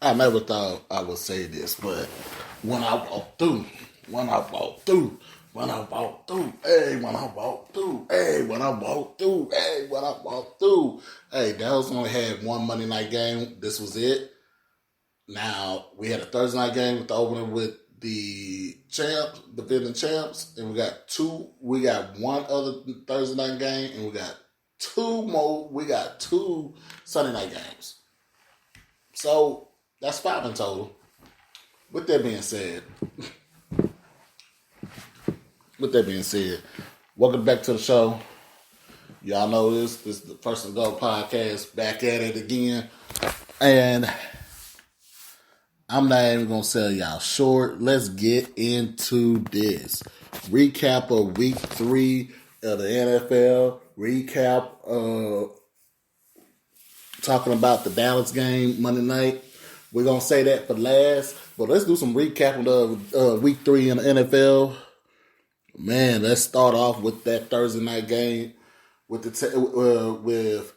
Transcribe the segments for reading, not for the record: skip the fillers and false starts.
I never thought I would say this, but when I walk through, when I walk through, when I walk through, hey, when I walk through, hey, when I walk through, hey, when I walk through. Hey, Dallas only had one Monday night game. This was it. Now, we had a Thursday night game with the opener with the champs, defending champs, and we got one other Thursday night game, and we got two Sunday night games. So that's 5 in total. With that being said, welcome back to the show. Y'all know this is the First and Goal podcast, back at it again. And I'm not even going to sell y'all short. Let's get into this. Recap of week 3 of the NFL. Recap talking about the Dallas game Monday night. We're going to say that for last. But let's do some recap of week 3 in the NFL. Man, let's start off with that Thursday night game with with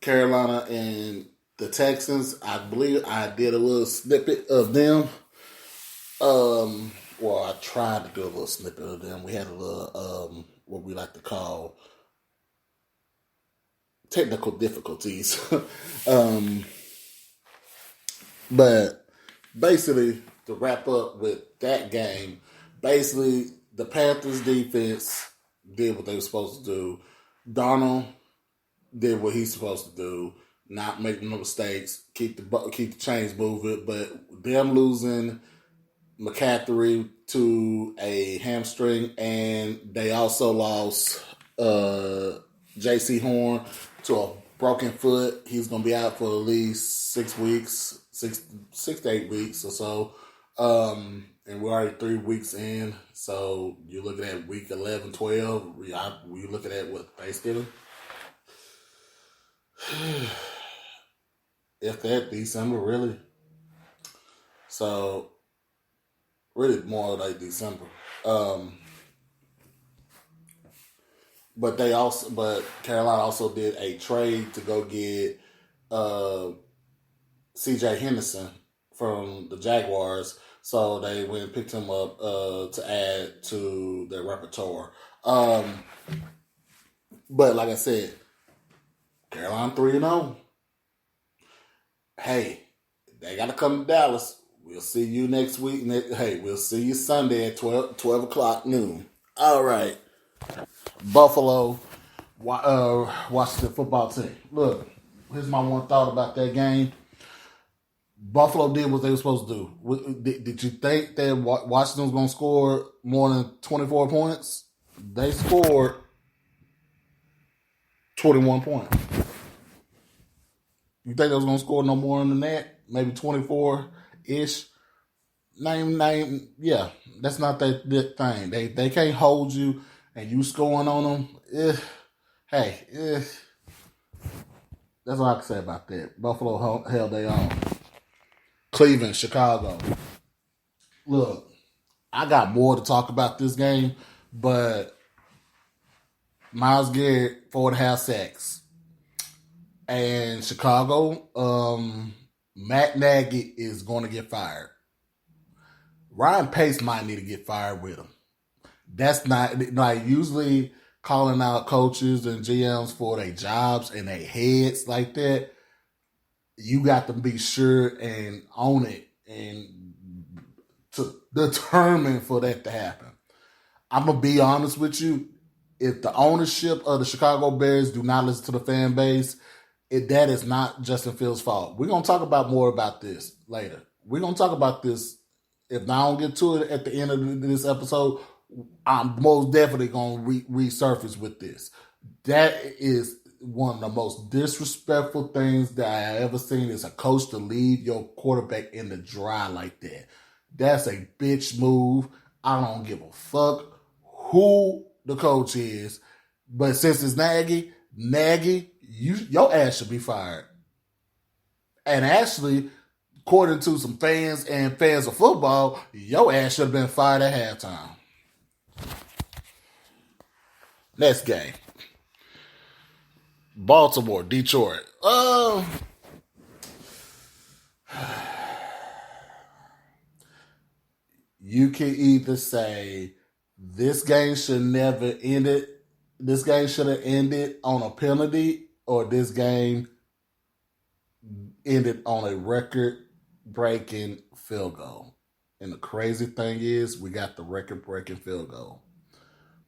Carolina and the Texans. I believe I did a little snippet of them. I tried to do a little snippet of them. We had a little, what we like to call technical difficulties. But basically, to wrap up with that game, basically the Panthers defense did what they were supposed to do. Darnold did what he's supposed to do, not make no mistakes, keep the chains moving. But them losing McCaffrey to a hamstring, and they also lost J.C. Horn to a broken foot. He's going to be out for at least 6 weeks, 6 to 8 weeks or so. And we're already 3 weeks in. So you're looking at week 11, 12. We're looking at what, Thanksgiving? If that, December, really. So, really more like December. But Carolina also did a trade to go get C.J. Henderson from the Jaguars. So they went and picked him up to add to their repertoire. But like I said, Carolina 3-0. Hey, they got to come to Dallas. We'll see you next week. We'll see you Sunday at 12 o'clock noon. All right. Buffalo, Washington football team. Look, here's my one thought about that game. Buffalo did what they were supposed to do. Did you think that Washington was going to score more than 24 points? They scored 21 points. You think they was going to score no more than that? Maybe 24-ish? Yeah, that's not that thing. They can't hold you and you scoring on them. That's all I can say about that. Buffalo held their own. Cleveland, Chicago. Look, I got more to talk about this game, but Myles Garrett, 4.5 sacks. And Chicago, Matt Nagy is going to get fired. Ryan Pace might need to get fired with him. That's not, like, usually calling out coaches and GMs for their jobs and their heads like that. You got to be sure and own it and to determine for that to happen. I'm going to be honest with you. If the ownership of the Chicago Bears do not listen to the fan base, that is not Justin Fields' fault. We're going to talk about more about this later. We're going to talk about this. If I don't get to it at the end of this episode, I'm most definitely going to resurface with this. That is one of the most disrespectful things that I ever seen is a coach to leave your quarterback in the dry like that. That's a bitch move. I don't give a fuck who the coach is. But since it's Nagy, your ass should be fired. And actually, according to some fans and fans of football, your ass should have been fired at halftime. Next game. Baltimore, Detroit. you can either say this game should never end it. This game should have ended on a penalty, or this game ended on a record-breaking field goal. And the crazy thing is, we got the record-breaking field goal.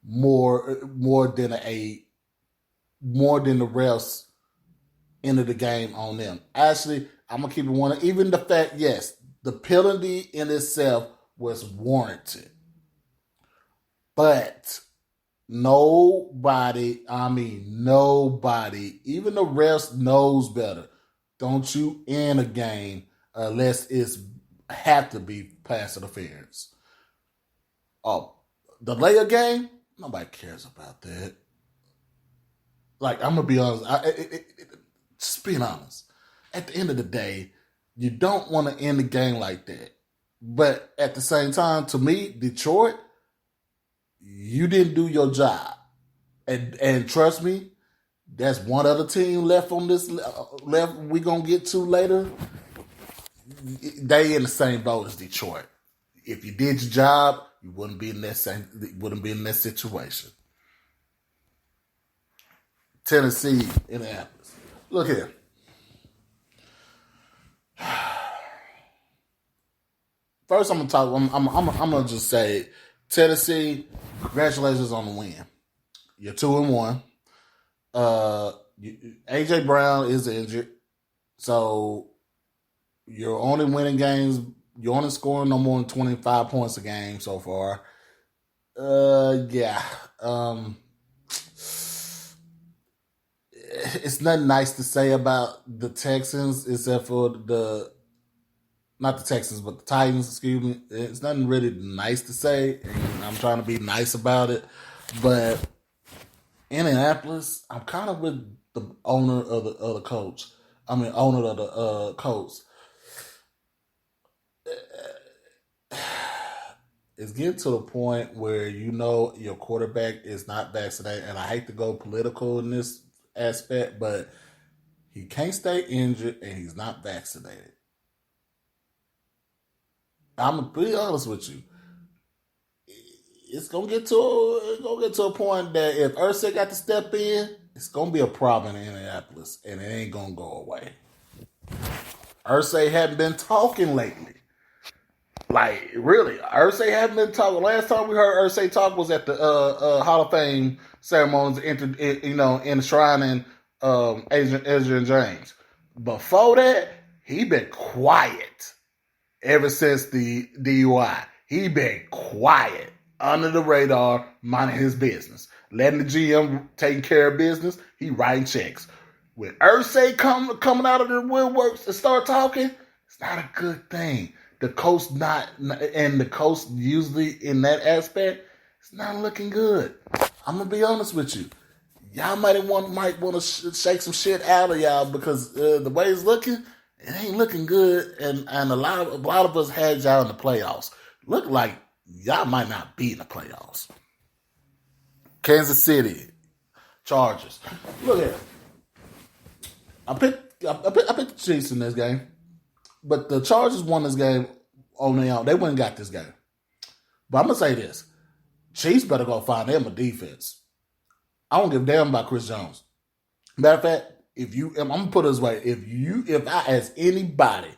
More than the refs ended the game on them. Actually, I'm gonna keep it one. Even the fact, yes, the penalty in itself was warranted, but nobody, even the refs knows better. Don't you end a game unless it's have to be pass interference. Oh, delay a game? Nobody cares about that. Like, I'm gonna be honest. Just being honest. At the end of the day, you don't want to end the game like that. But at the same time, to me, Detroit, you didn't do your job. And trust me, there's one other team left on this left we're going to get to later. They in the same boat as Detroit. If you did your job, you wouldn't be in that situation. Tennessee, Indianapolis. Look here. First, I'm gonna just say, Tennessee, congratulations on the win. You're 2-1. AJ Brown is injured, so you're only winning games. You're only scoring no more than 25 points a game so far. It's nothing nice to say about the Texans, except for not the Texans, but the Titans, excuse me. It's nothing really nice to say, and I'm trying to be nice about it. But Indianapolis, I'm kind of with the owner of the coach. Owner of the coach. It's getting to the point where your quarterback is not vaccinated, and I hate to go political in this aspect, but he can't stay injured and he's not vaccinated. I'm gonna be honest with you. It's gonna get to a point that if Irsay got to step in, it's gonna be a problem in Indianapolis, and it ain't gonna go away. Irsay hadn't been talking lately. Like, really, Irsay hadn't been talking. Last time we heard Irsay talk was at the Hall of Fame ceremonies, enshrining Adrian James. Before that, he been quiet. Ever since the DUI, he been quiet, under the radar, minding his business, letting the GM take care of business. He writing checks. When Irsay coming out of the woodworks and start talking, it's not a good thing. The coach usually in that aspect, it's not looking good. I'm gonna be honest with you. Y'all might want to shake some shit out of y'all, because the way it's looking, it ain't looking good, and a lot of us had y'all in the playoffs. Look like y'all might not be in the playoffs. Kansas City Chargers. Look at it. I picked the Chiefs in this game, but the Chargers won this game on their own. They wouldn't got this game. But I'm gonna say this: Chiefs better go find them a defense. I don't give a damn about Chris Jones. Matter of fact, I'm gonna put it this way: if I ask anybody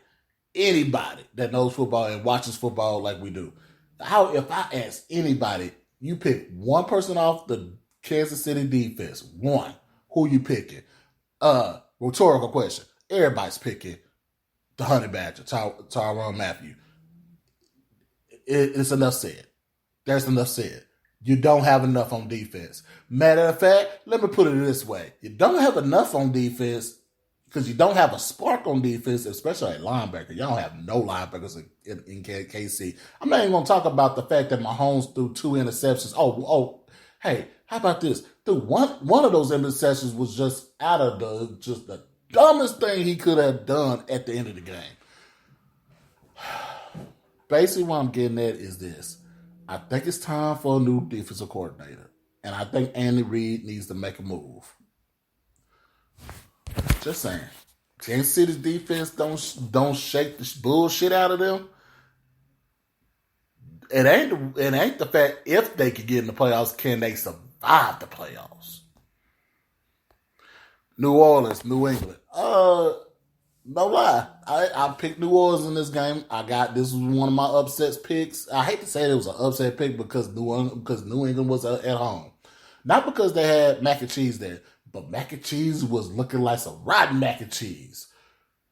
that knows football and watches football like we do, if I ask anybody, you pick one person off the Kansas City defense, one, who you picking? Rhetorical question. Everybody's picking the Honey Badger, Tyrann Mathieu. It's enough said. There's enough said. You don't have enough on defense. Matter of fact, let me put it this way. You don't have enough on defense because you don't have a spark on defense, especially at linebacker. Y'all don't have no linebackers in KC. I'm not even going to talk about the fact that Mahomes threw 2 interceptions. Hey, how about this? Dude, one of those interceptions was just out of the dumbest thing he could have done at the end of the game. Basically, what I'm getting at is this. I think it's time for a new defensive coordinator. And I think Andy Reid needs to make a move. Just saying. Kansas City's defense don't shake the bullshit out of them. it ain't the fact if they could get in the playoffs, can they survive the playoffs? New Orleans, New England. No lie. I picked New Orleans in this game. This was one of my upsets picks. I hate to say it was an upset pick because New England was at home. Not because they had mac and cheese there, but mac and cheese was looking like some rotten mac and cheese.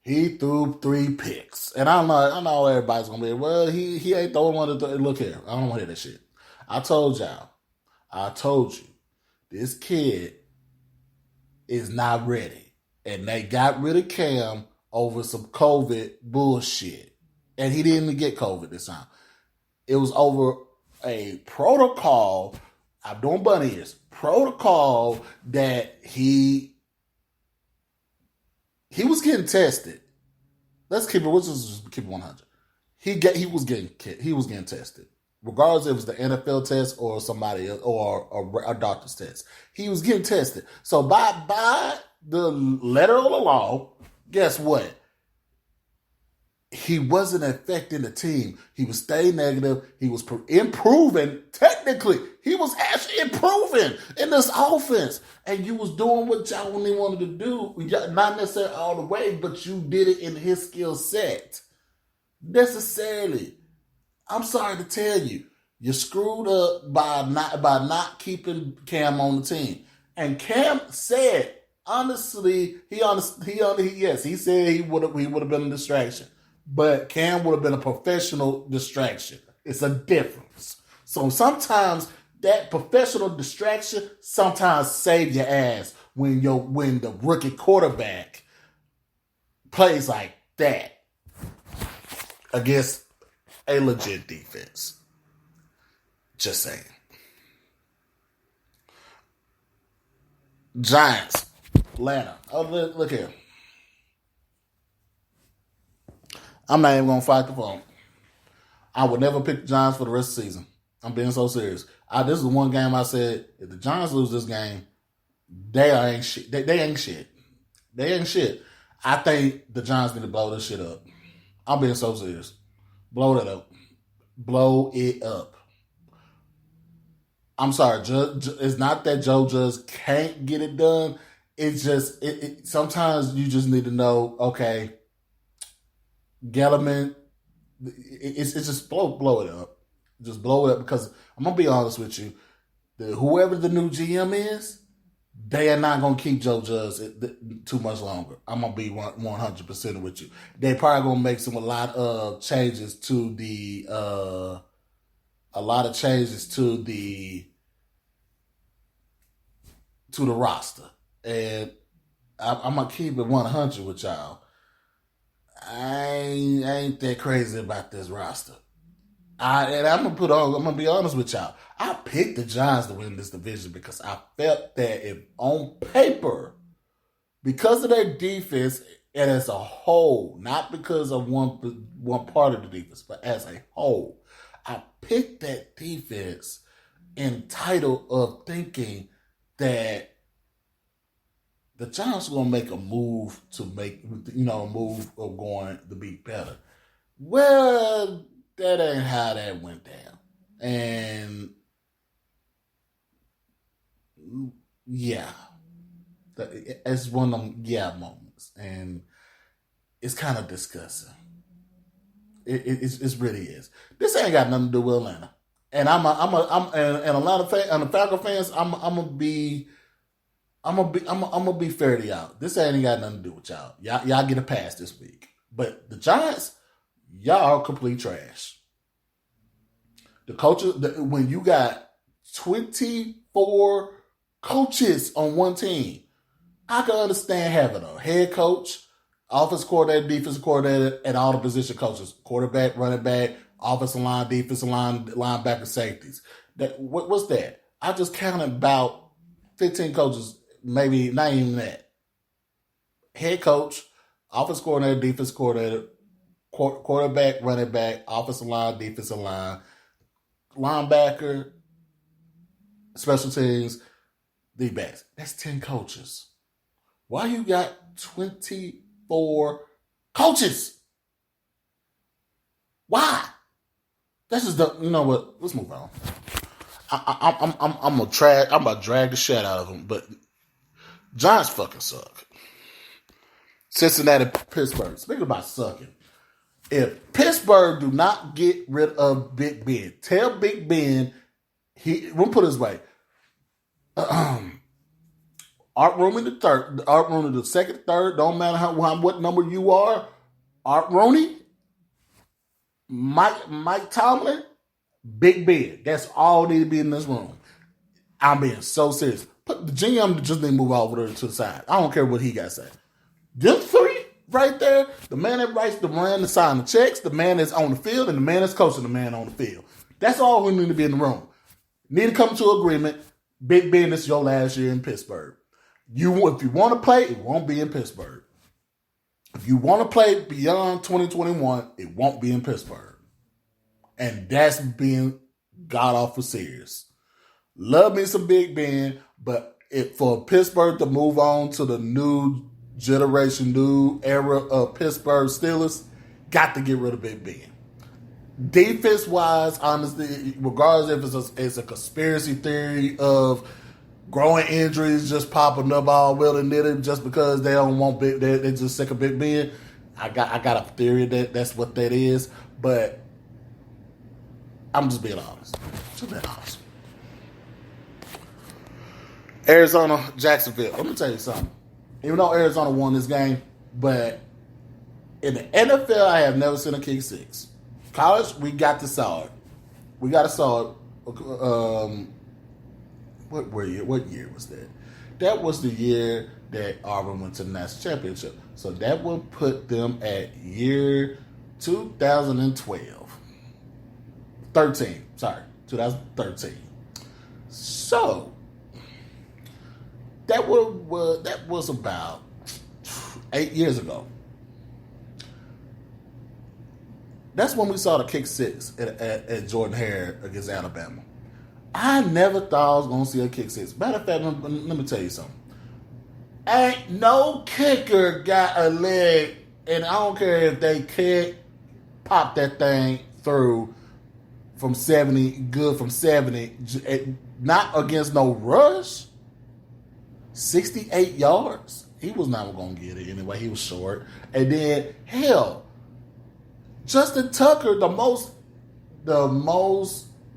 He threw 3 picks. And I know everybody's gonna be, well, he ain't the only one to look here. I don't want to hear that shit. I told you, this kid is not ready. And they got rid of Cam over some COVID bullshit. And he didn't get COVID this time. It was over a protocol. I'm doing bunny ears. Protocol that he was getting tested. Let's keep it. Let's just keep it 100. He was getting tested, regardless if it was the NFL test or somebody else or a doctor's test. He was getting tested. So by the letter of the law, guess what? He wasn't affecting the team. He was staying negative. He was improving. Technically, he was actually improving in this offense. And you was doing what y'all only wanted to do. Not necessarily all the way, but you did it in his skill set. Necessarily. I'm sorry to tell you. You screwed up by not keeping Cam on the team. And Cam said, honestly, he said he would have been a distraction. But Cam would have been a professional distraction. It's a difference. So sometimes that professional distraction sometimes save your ass when the rookie quarterback plays like that against a legit defense. Just saying. Giants, Atlanta. Oh, look here. I'm not even going to fight the phone. I would never pick the Giants for the rest of the season. I'm being so serious. This is the one game I said, if the Giants lose this game, they ain't shit. They ain't shit. They ain't shit. I think the Giants need to blow this shit up. I'm being so serious. Blow that up. Blow it up. I'm sorry. It's not that Joe just can't get it done. It's just, sometimes you just need to know, okay, Gettleman, it's just blow it up. Just blow it up because I'm going to be honest with you. Whoever the new GM is, they are not going to keep Joe Judge too much longer. I'm going to be 100% with you. They probably going to make a lot of changes to the roster. And I'm going to keep it 100 with y'all. I ain't that crazy about this roster. I'm gonna be honest with y'all. I picked the Giants to win this division because I felt that if on paper, because of their defense and as a whole, not because of one part of the defense, but as a whole, I picked that defense entitled of thinking that the Giants are going to make a move to move of going to be better. Well, that ain't how that went down. And yeah, it's one of them moments. And it's kind of disgusting. It really is. This ain't got nothing to do with Atlanta. And and a lot of the Falcon fans, I'm gonna be fair to y'all. This ain't got nothing to do with y'all. Y'all get a pass this week. But the Giants, y'all are complete trash. The coaches, when you got 24 coaches on one team, I can understand having a head coach, offensive coordinator, defensive coordinator, and all the position coaches: quarterback, running back, offensive line, defensive line, linebacker, safeties. What's that? I just counted about 15 coaches. Maybe not even that. Head coach, offense coordinator, defense coordinator, quarterback, running back, offensive line, defensive line, linebacker, special teams, D-backs. That's 10 coaches. Why you got 24 coaches? Why? That's just the. You know what? Let's move on. I'm gonna drag. I'm about to drag the shit out of them, but Giants fucking suck. Cincinnati, Pittsburgh. Speaking about sucking, if Pittsburgh do not get rid of Big Ben, tell Big Ben we'll put it this way. Art Rooney the third, Art Rooney the second, third. Don't matter what number you are. Art Rooney, Mike Tomlin, Big Ben. That's all need to be in this room. I'm being so serious. Put the GM just need to move over there to the side. I don't care what he got to say. Them three right there, the man that writes the man that signs the checks, the man that's on the field, and the man that's coaching the man on the field. That's all we need to be in the room. Need to come to agreement. Big Ben, this is your last year in Pittsburgh. If you want to play, it won't be in Pittsburgh. If you want to play beyond 2021, it won't be in Pittsburgh. And that's being god awful serious. Love me some Big Ben, but for Pittsburgh to move on to the new generation, new era of Pittsburgh Steelers, got to get rid of Big Ben. Defense-wise, honestly, regardless if it's a conspiracy theory of growing injuries just popping up all willy-nilly just because they don't want Big, they're just sick of Big Ben. I got a theory that that's what that is, but I'm just being honest. Arizona, Jacksonville. Let me tell you something. Even though Arizona won this game, but in the NFL, I have never seen a kick six. College, we got to saw it. What year was that? That was the year that Auburn went to the national championship. So that would put them at year 2012. 2013. So that was about 8 years ago. That's when we saw the kick six at Jordan Hare against Alabama. I never thought I was going to see a kick six. Matter of fact, let me tell you something. Ain't no kicker got a leg, and I don't care if they can't pop that thing through from 70, not against no rush. 68 yards. He was not going to get it anyway. He was short. And then, hell, Justin Tucker, the most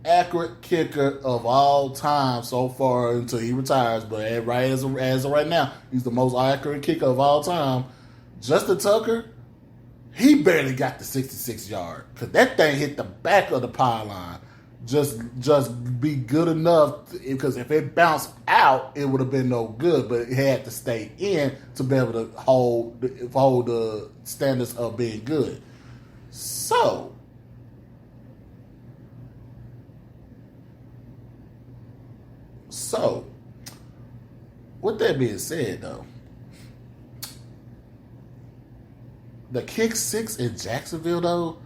accurate kicker of all time so far until he retires, but as of right now, he's the most accurate kicker of all time. Justin Tucker, he barely got the 66 yard because that thing hit the back of the pylon. Just be good enough because if it bounced out, it would have been no good. But it had to stay in to be able to hold the standards of being good. So, with that being said, though, the kick six in Jacksonville, though,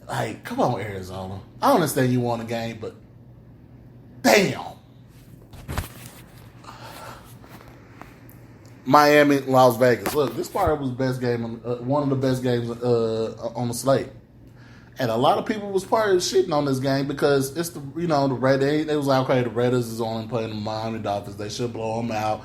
like, come on, Arizona. I understand you won the game, but damn. Miami, Las Vegas. Look, this part was the best game, one of the best games on the slate. And a lot of people was part of shitting on this game because it's the Raiders. They was like, okay, the Raiders is only playing the Miami Dolphins. They should blow them out.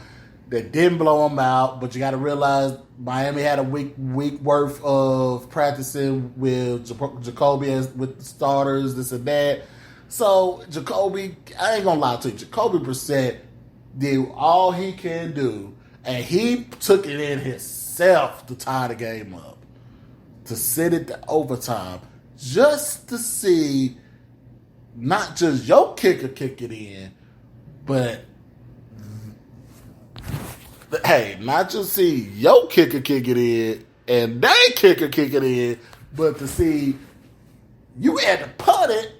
They didn't blow them out, but you got to realize Miami had a week worth of practicing with Jacoby with the starters, this and that. So Jacoby, I ain't gonna lie to you, Jacoby Brissett did all he can do, and he took it in himself to tie the game up, to sit it to overtime, just to see not just your kicker kick it in, but hey, not just see your kicker kick it in and they kicker kick it in, but to see you had to punt it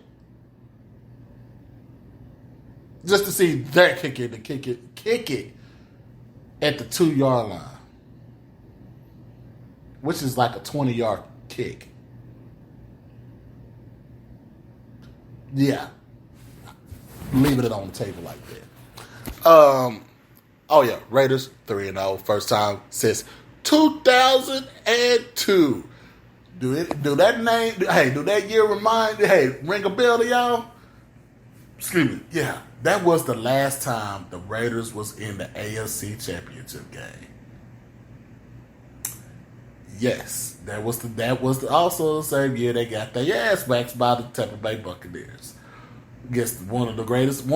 just to see their kicker to kick it at the 2-yard line, which is like a 20-yard kick. Yeah, leaving it on the table like that. Oh, yeah, Raiders 3-0, first time since 2002. Do that name? Hey, do that year ring a bell to y'all? Excuse me. Yeah, that was the last time the Raiders was in the AFC Championship game. Yes, that was also the same year they got their ass waxed by the Tampa Bay Buccaneers. Against one of the greatest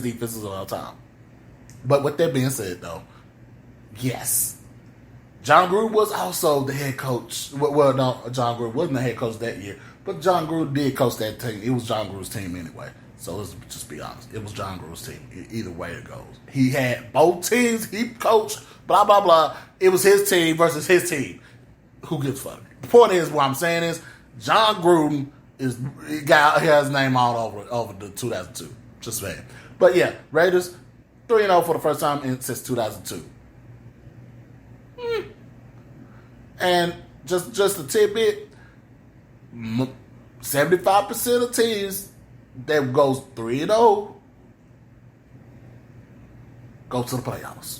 defenses of all time. But with that being said, though, yes, John Gruden was also the head coach. Well, no, John Gruden wasn't the head coach that year, but John Gruden did coach that team. It was John Gruden's team anyway. So let's just be honest. It was John Gruden's team. Either way it goes. He had both teams. He coached, blah, blah, blah. It was his team versus his team. Who gives a fuck? The point is, what I'm saying is, John Gruden got his name all over the 2002. Just saying. But yeah, Raiders 3-0 for the first time since 2002. And just a tidbit, 75% of teams that goes 3-0 go to the playoffs.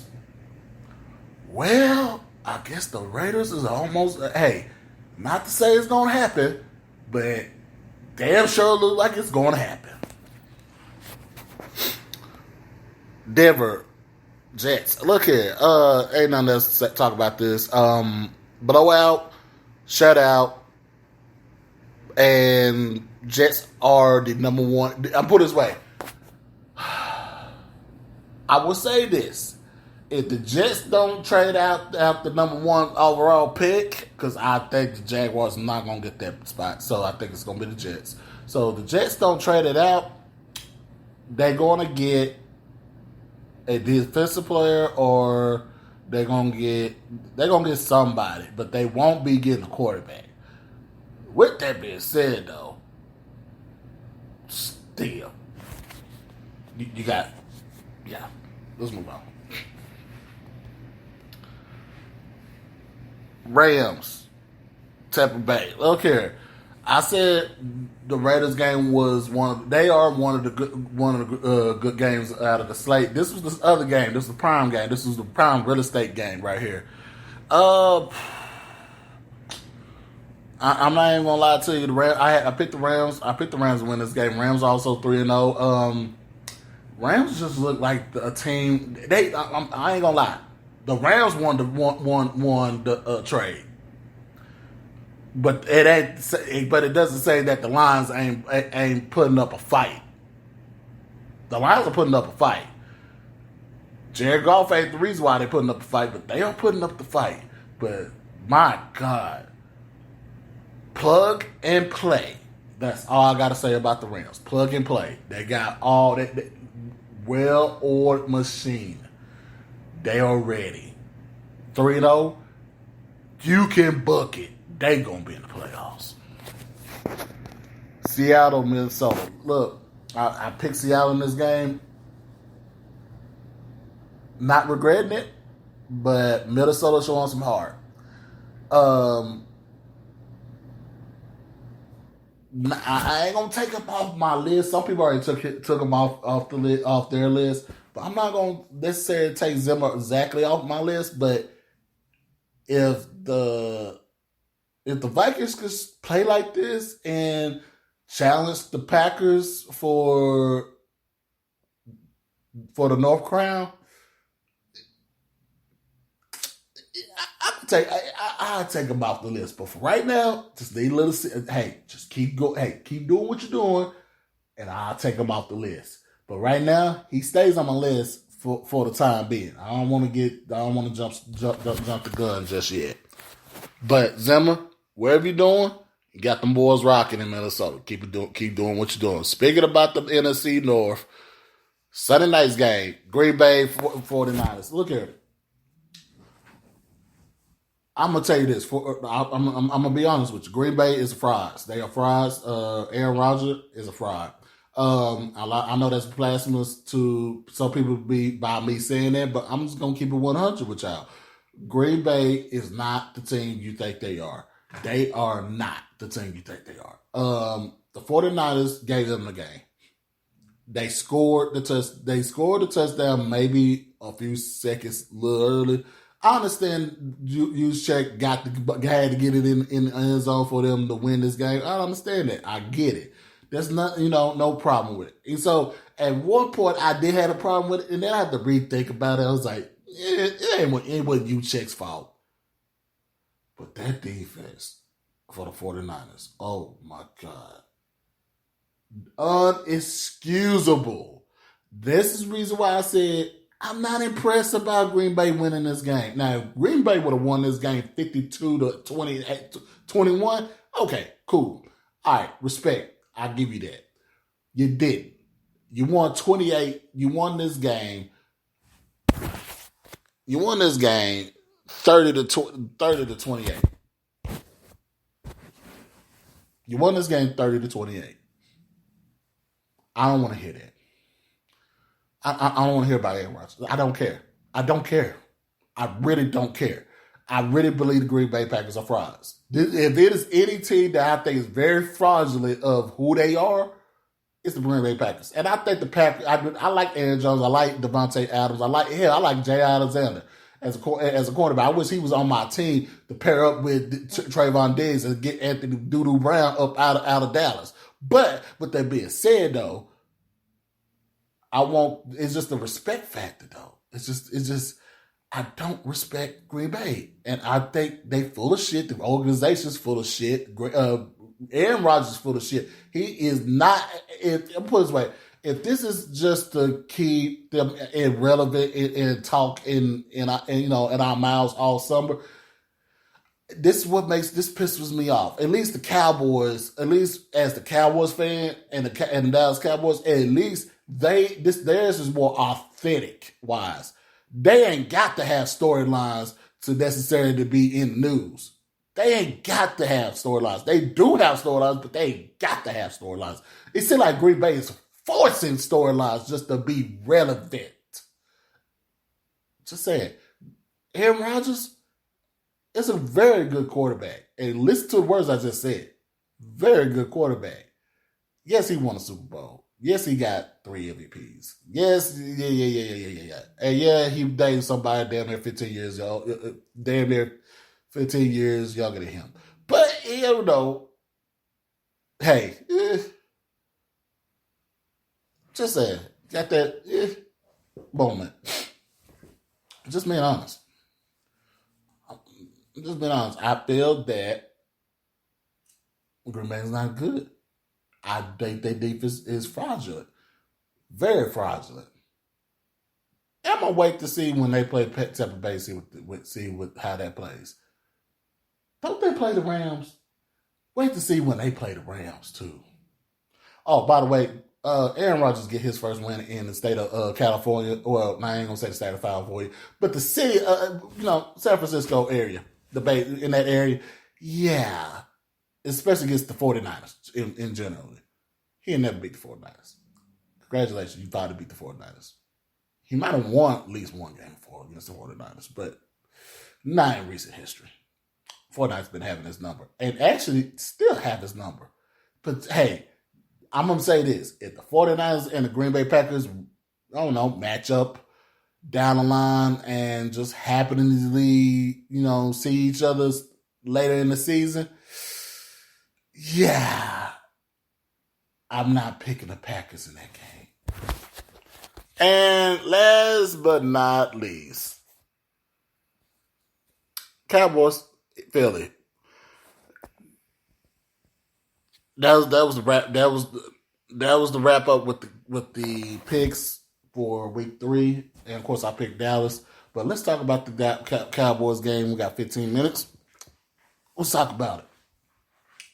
Well, I guess the Raiders is almost, hey, not to say it's going to happen, but damn sure look like it's going to happen. Denver Jets. Look here. Ain't nothing else to talk about this. Blowout, shutout, and Jets are the number one. I'll put it this way. I will say this. If the Jets don't trade out the number one overall pick, because I think the Jaguars are not going to get that spot, so I think it's going to be the Jets. So if the Jets don't trade it out, they're going to get a defensive player, or they're gonna get somebody, but they won't be getting a quarterback. With that being said, though, still, you got, yeah. Let's move on. Rams, Tampa Bay. Look here. I said the Raiders game was one of the good games out of the slate. This was the other game. This was the prime game. This was the prime real estate game right here. I'm not even gonna lie to you. I picked the Rams. I picked the Rams to win this game. Rams also 3-0. Rams just look like a team. I ain't gonna lie. The Rams won the trade. But it doesn't say that the Lions ain't putting up a fight. The Lions are putting up a fight. Jared Goff ain't the reason why they're putting up a fight, but they are putting up the fight. But my God, plug and play. That's all I got to say about the Rams. Plug and play. They got all that well-oiled machine. They are ready. 3-0. You can book it. They gonna be in the playoffs. Seattle, Minnesota. Look, I picked Seattle in this game. Not regretting it, but Minnesota showing some heart. I ain't gonna take them off my list. Some people already took them off their list, but I'm not gonna necessarily take Zimmer exactly off my list. But if the Vikings could play like this and challenge the Packers for the North Crown, I'll take them off the list. But for right now, just need a little. Hey, just keep doing what you're doing, and I'll take them off the list. But right now, he stays on my list for the time being. I don't want to jump the gun just yet. But Zimmer, wherever you're doing, you got them boys rocking in Minnesota. Keep doing what you're doing. Speaking about the NFC North, Sunday night's game, Green Bay 49ers. Look here. I'm going to tell you this. I'm going to be honest with you. Green Bay is frauds. They are frauds. Aaron Rodgers is a fraud. I know that's blasphemous to some people by me saying that, but I'm just going to keep it 100 with y'all. Green Bay is not the team you think they are. They are not the team you think they are. The 49ers gave them the game. They scored the touchdown maybe a few seconds a little early. I understand Juszczyk had to get it in the end zone for them to win this game. I understand that. I get it. There's not, no problem with it. And so at one point I did have a problem with it, and then I had to rethink about it. I was like, it wasn't Juszczyk's fault. But that defense for the 49ers, oh my God. Unexcusable. This is the reason why I said I'm not impressed about Green Bay winning this game. Now, if Green Bay would have won this game 52-21, okay, cool. All right, respect. I'll give you that. You didn't. You won 28. You won this game. You won this game 30-28. You won this game 30-28. I don't want to hear that. I don't want to hear about Aaron Rodgers. I don't care. I don't care. I really don't care. I really believe the Green Bay Packers are frauds. If it is any team that I think is very fraudulent of who they are, it's the Green Bay Packers. And I think the Packers, I like Aaron Jones. I like Devontae Adams. I like Jay Alexander as a quarterback. I wish he was on my team to pair up with Trayvon Diggs and get Anthony Doodoo Brown up out of Dallas. But with that being said, though, it's just the respect factor, though. It's just, I don't respect Green Bay. And I think they full of shit. The organization's full of shit. Aaron Rodgers is full of shit. He is not, I'll put it this way, if this is just to keep them irrelevant and talk in our mouths all summer, this is what this pisses me off. At least the Cowboys, at least as the Cowboys fan and the Dallas Cowboys, at least theirs is more authentic wise. They ain't got to have storylines to necessarily to be in the news. They ain't got to have storylines. They do have storylines, but they ain't got to have storylines. It seems like Green Bay is forcing storylines just to be relevant. Just saying. Aaron Rodgers is a very good quarterback. And listen to the words I just said. Very good quarterback. Yes, he won a Super Bowl. Yes, he got 3 MVPs. Yes, yeah. And yeah, he dated somebody damn near 15 years old. Damn near 15 years younger than him. But, hey, just saying, got that moment. Just being honest. Just being honest. I feel that Green Bay is not good. I think their defense is fraudulent. Very fraudulent. I'm going to wait to see when they play Tampa Bay, see how that plays. Don't they play the Rams? Wait to see when they play the Rams, too. Oh, by the way, Aaron Rodgers get his first win in the state of California. Well, I ain't going to say the state of California, but the city, San Francisco area, the Bay, in that area, yeah. Especially against the 49ers in general. He'll never beat the 49ers. Congratulations, you finally beat the 49ers. He might have won at least one game before against the 49ers, but not in recent history. 49ers been having his number. And actually still have his number. But hey, I'm going to say this. If the 49ers and the Green Bay Packers, match up down the line and just happeningly, see each other later in the season, yeah, I'm not picking the Packers in that game. And last but not least, Cowboys, Philly. That was the wrap. That was the wrap up with the picks for week 3, and of course I picked Dallas. But let's talk about the Cowboys game. We got 15 minutes. Let's talk about it.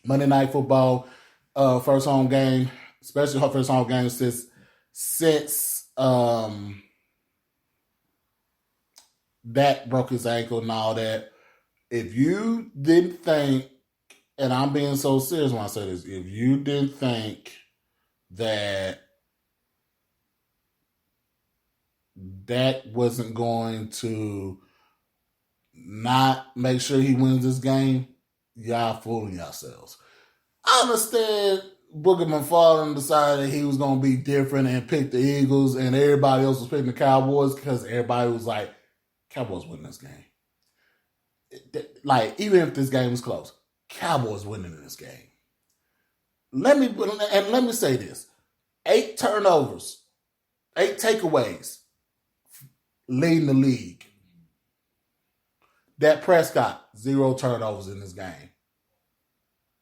Monday Night Football, first home game, especially her first home game since Dak broke his ankle and all that. If you didn't think, and I'm being so serious when I say this, if you didn't think that Dak wasn't going to not make sure he wins this game, y'all fooling yourselves. I understand Booger McFarland decided he was going to be different and pick the Eagles, and everybody else was picking the Cowboys because everybody was like, Cowboys win this game. like even if this game was close, Cowboys winning in this game. Let me say this: 8 turnovers, 8 takeaways, leading the league. Dak Prescott, 0 turnovers in this game.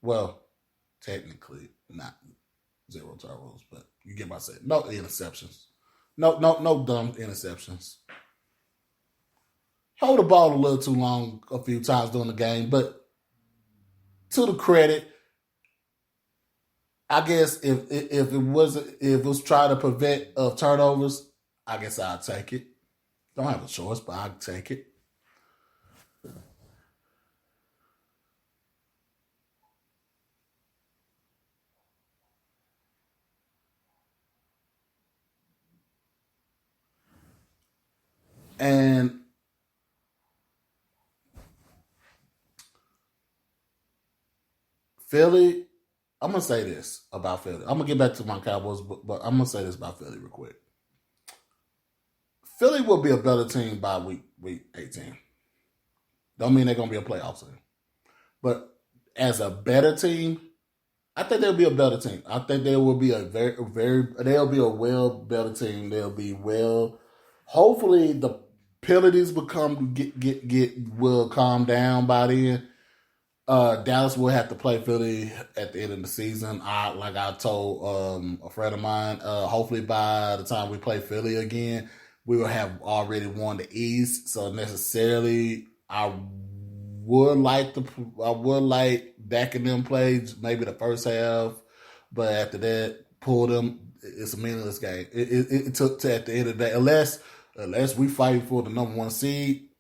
Well, technically not 0 turnovers, but you get my saying. No interceptions. No dumb interceptions. Hold the ball a little too long a few times during the game, but to the credit, I guess if it was trying to prevent turnovers, I guess I'd take it. Don't have a choice, but I'd take it. And Philly, I'm going to say this about Philly. I'm going to get back to my Cowboys, but I'm going to say this about Philly real quick. Philly will be a better team by week 18. Don't mean they're going to be a playoff team. But as a better team, I think they'll be a better team. I think they will be they'll be a well better team. They'll be well. Hopefully the penalties will calm down by then. Dallas will have to play Philly at the end of the season. Like I told a friend of mine, hopefully by the time we play Philly again, we will have already won the East. So necessarily, I would like Dak and them play maybe the first half, but after that, pull them. It's a meaningless game. It took to at the end of the day, unless we fight for the number 1 seed,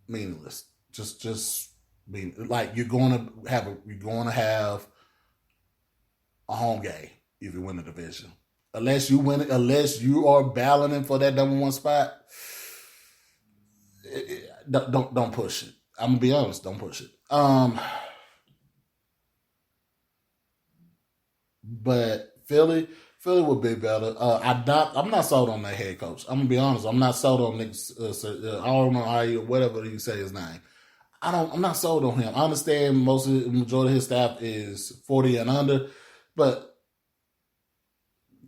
meaningless. Just mean like you're going to have a home game if you win the division. Unless you are battling for that number 1 spot, don't push it. I'm gonna be honest, don't push it. But Philly will be better. I'm not sold on that head coach. I'm gonna be honest. I'm not sold on Nick. I don't know whatever you say his name. I'm not sold on him. I understand the majority of his staff is 40 and under, but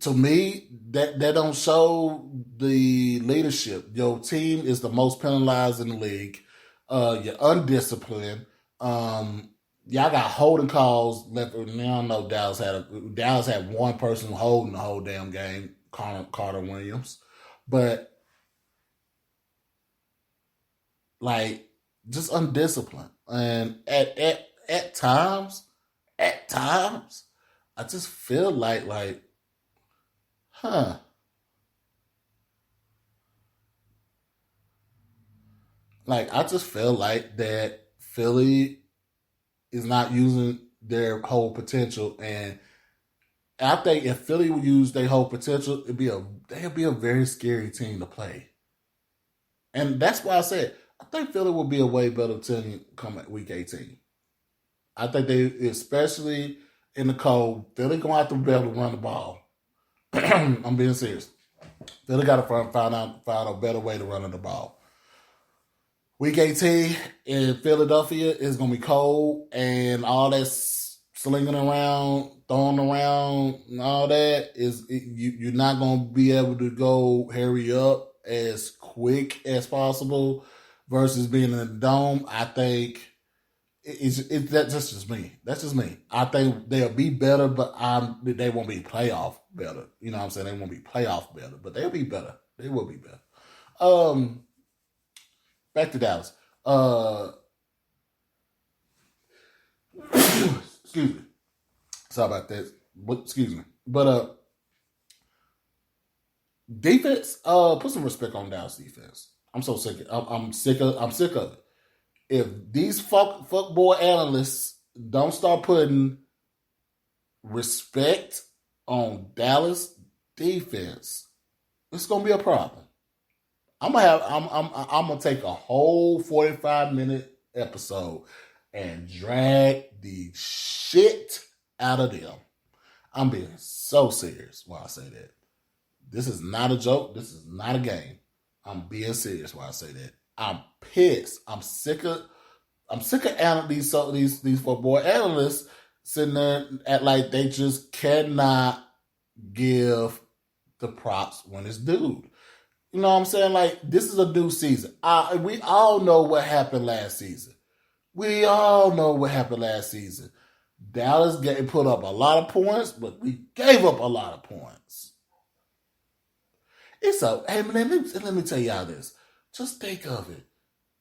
to me, that don't show the leadership. Your team is the most penalized in the league. You're undisciplined. Y'all got holding calls left. Now I know Dallas had one person holding the whole damn game, Carter Williams, but like just undisciplined. And at times, I just feel like, huh. Like I just feel like that Philly is not using their whole potential, and I think if Philly would use their whole potential, they'd be a very scary team to play. And that's why I said I think Philly will be a way better team come at week 18. I think they, especially in the cold, Philly gonna have to be able to run the ball. I'm being serious. Philly got to find a better way to run the ball. Week 18 in Philadelphia is going to be cold, and all that slinging around, throwing around, and all that you're not going to be able to go hurry up as quick as possible versus being in the dome. I think that's just me. That's just me. I think they'll be better, but they won't be playoff better. You know what I'm saying? They won't be playoff better, but they'll be better. They will be better. Back to Dallas. Excuse me. Sorry about that. Excuse me. But defense. Put some respect on Dallas defense. I'm so sick. I'm sick of it. If these fuck boy analysts don't start putting respect on Dallas defense, it's gonna be a problem. I'm gonna take a whole 45-minute episode and drag the shit out of them. I'm being so serious when I say that. This is not a joke. This is not a game. I'm being serious when I say that. I'm pissed. I'm sick of I'm sick of these football analysts sitting there at like they just cannot give the props when it's due. You know what I'm saying? Like, this is a new season. We all know what happened last season. We all know what happened last season. Dallas put up a lot of points, but we gave up a lot of points. Hey, let me tell y'all this. Just think of it.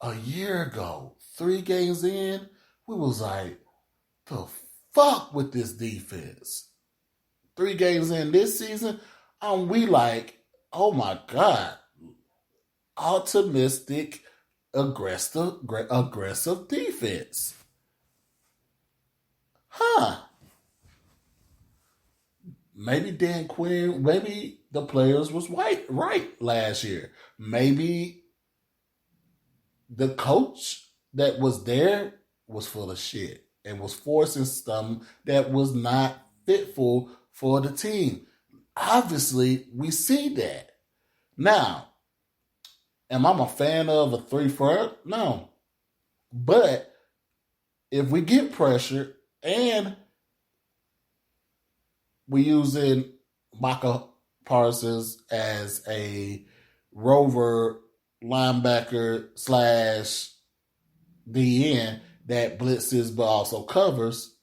A year ago, 3 games in, we was like, the fuck with this defense. 3 games in this season, we like, oh my God, optimistic, aggressive defense. Huh. Maybe Dan Quinn, maybe the players was right last year. Maybe the coach that was there was full of shit and was forcing something that was not fitful for the team. Obviously, we see that. Now, am I a fan of a 3 front? No. But if we get pressure and we using Micah Parsons as a rover linebacker / DN that blitzes but also covers,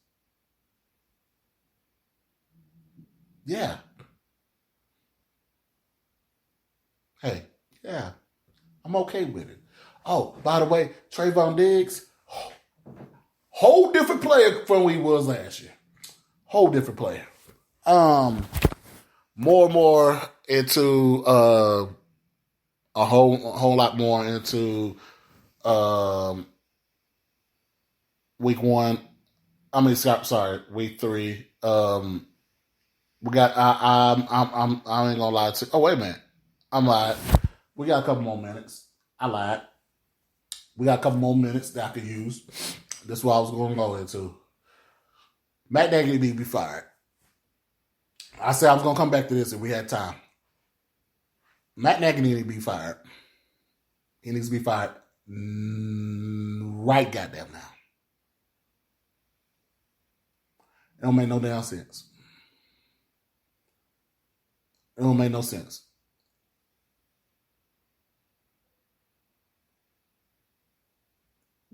yeah. Hey, yeah. I'm okay with it. Oh, by the way, Trayvon Diggs, whole different player from who he was last year. Whole different player. More and more into a whole lot more into week 1. Week 3. We got I ain't gonna lie to. Oh wait a minute, I'm lying. We got a couple more minutes. I lied. We got a couple more minutes that I could use. This is what I was going to go into. Matt Nagy need to be fired. I said I was going to come back to this if we had time. Matt Nagy needs to be fired. He needs to be fired right goddamn now. It don't make no damn sense. It don't make no sense.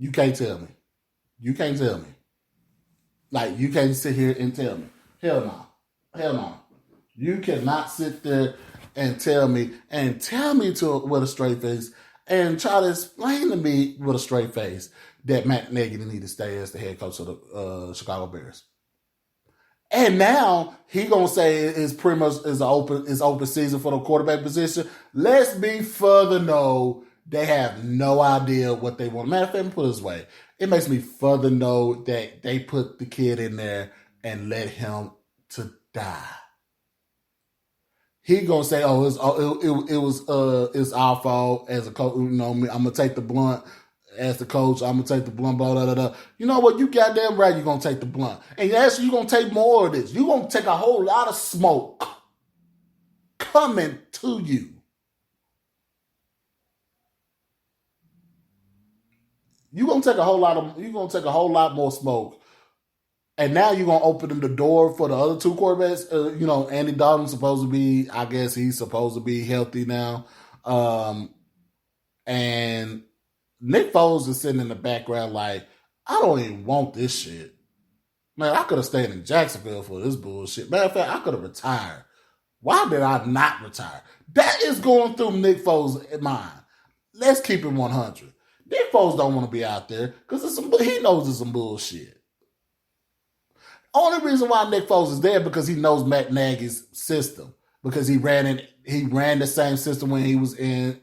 You can't tell me. You can't tell me. Like, you can't sit here and tell me. Hell no. Hell no. You cannot sit there and tell me with a straight face and try to explain to me with a straight face that Matt Nagy need to stay as the head coach of the Chicago Bears. And now he gonna say it's pretty much is open season for the quarterback position. Let's be further know they have no idea what they want. Matter of fact, put it this way. It makes me further know that they put the kid in there and let him to die. He gonna say, "Oh, it's our fault as a coach. You know, I'm gonna take the blunt as the coach. I'm gonna take the blunt. Blah, blah, blah, blah." You know what? You goddamn right. You're gonna take the blunt, and actually, you're gonna take more of this. You're gonna take a whole lot of smoke coming to you. You're gonna take a whole lot more smoke. And now you're going to open the door for the other 2 quarterbacks. Andy Dalton's supposed to be, I guess he's supposed to be healthy now. And Nick Foles is sitting in the background like, I don't even want this shit. Man, I could have stayed in Jacksonville for this bullshit. Matter of fact, I could have retired. Why did I not retire? That is going through Nick Foles' mind. Let's keep it 100. Nick Foles don't want to be out there because he knows it's some bullshit. Only reason why Nick Foles is there because he knows Matt Nagy's system. Because he ran the same system when he was in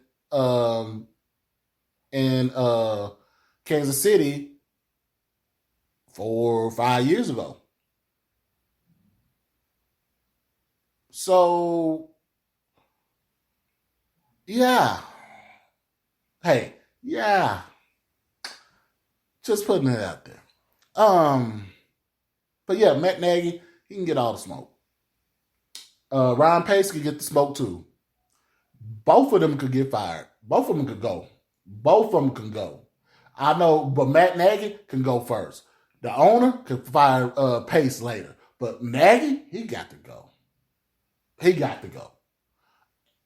Kansas City 4 or 5 years ago. So yeah. Hey, yeah. Just putting it out there. But yeah, Matt Nagy, he can get all the smoke. Ryan Pace can get the smoke too. Both of them could get fired. Both of them could go. Both of them can go. I know, but Matt Nagy can go first. The owner can fire Pace later. But Nagy, he got to go. He got to go.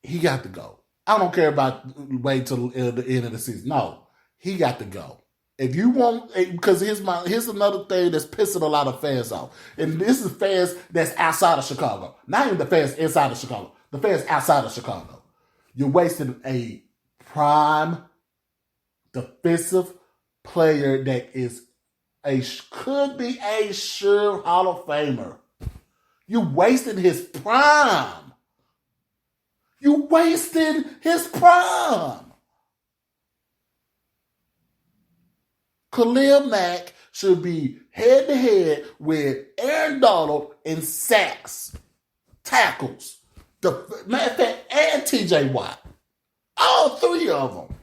He got to go. I don't care about wait till the end of the season. No, he got to go. If you want, because here's another thing that's pissing a lot of fans off, and this is fans that's outside of Chicago, not even the fans inside of Chicago, the fans outside of Chicago. You're wasting a prime defensive player that could be a sure Hall of Famer. You wasted his prime. You wasted his prime. Khalil Mack should be head to head with Aaron Donald in sacks, tackles, matter of fact, and TJ Watt. All three of them.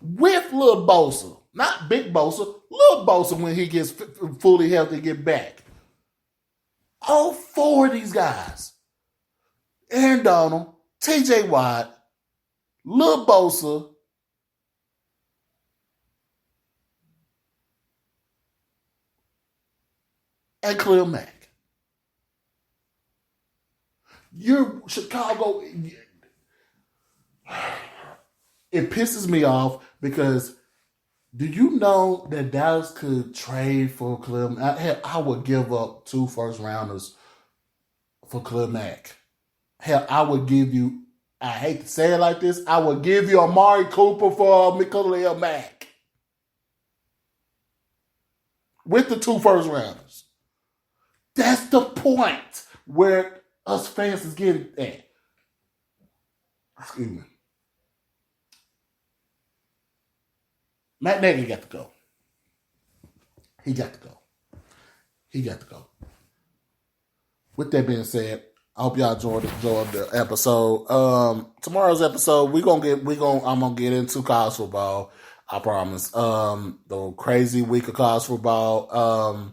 With Lil Bosa. Not Big Bosa. Lil Bosa when he gets fully healthy and get back. All four of these guys. Aaron Donald, TJ Watt, Lil Bosa, and Khalil Mack. You're Chicago. It pisses me off because do you know that Dallas could trade for Khalil Mack? I would give up 2 first rounders for Khalil Mack. Hell, I would give you, I hate to say it like this, I would give you Amari Cooper for Khalil Mack. With the 2 first rounders. That's the point where us fans is getting at. Excuse me. Matt Nagy got to go. He got to go. He got to go. With that being said, I hope y'all enjoyed the episode. Tomorrow's episode, I'm gonna get into college football. I promise. The crazy week of college football.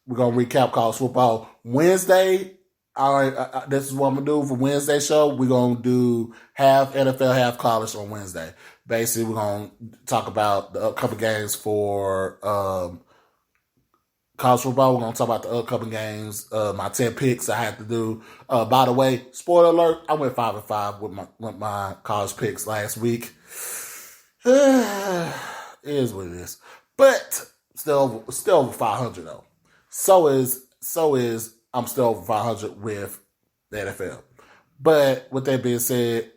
We're gonna recap college football Wednesday. All right, this is what I'm gonna do for Wednesday show. We're gonna do half NFL, half college on Wednesday. Basically, we're gonna talk about the upcoming games for college football. We're gonna talk about the upcoming games. My 10 picks I had to do. By the way, spoiler alert: I went 5-5 with my college picks last week. It is what it is, but still over 500 though. So is I'm still over 500 with the NFL. But with that being said,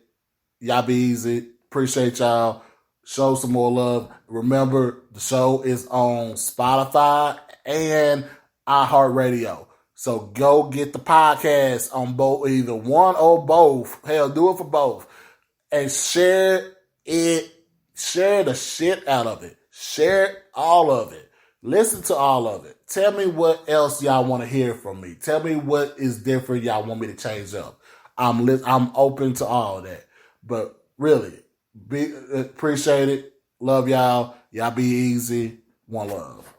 y'all be easy. Appreciate y'all. Show some more love. Remember, the show is on Spotify and iHeartRadio. So go get the podcast on both, either one or both. Hell, do it for both. And share it. Share the shit out of it. Share all of it. Listen to all of it. Tell me what else y'all want to hear from me. Tell me what is different y'all want me to change up. I'm open to all of that. But really, appreciate it. Love y'all. Y'all be easy. One love.